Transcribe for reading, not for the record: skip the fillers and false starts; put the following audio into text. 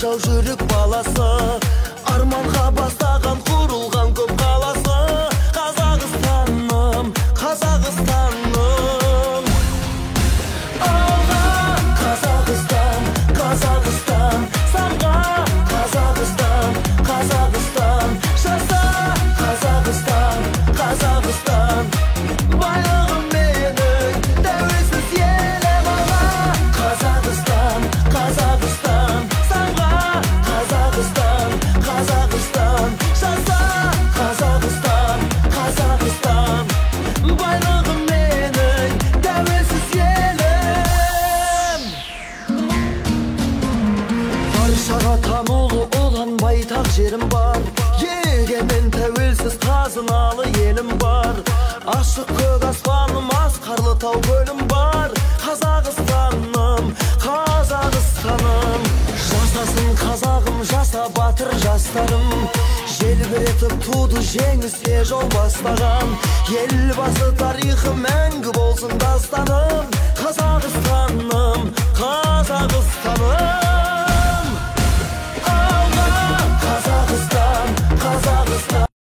жау жүрек баласы, арманға бастаған құрылған көп қаласы. Қазақстаным, Қазақстаным, алға Қазақстан, Қазақстан, самға Қазақстан, Қазақстан, жаса Қазақстан, Қазақстан, байлығым менің тәуелсіз елім. алға Қазақстан, Қазақстан, самға Қазақстан, Қазақстан, жаса Қазақстан, Қазақстан, байлығым менің тәуелсіз елім. Баршаға танылы ұлан байтақ жерім бар, егемен тәуелсіз қазыналы елім бар. Ашық көк аспаным, асқарлы тау көлім бар. Қазақстаным, Қазақстаным, жасасын қазағым, жаса батыр жастарым. Желбіретіп туды жеңіске жол бастаған, елбасы тарихы мәңгі болсын дастаным. Қазақстаным, Қазақстаным.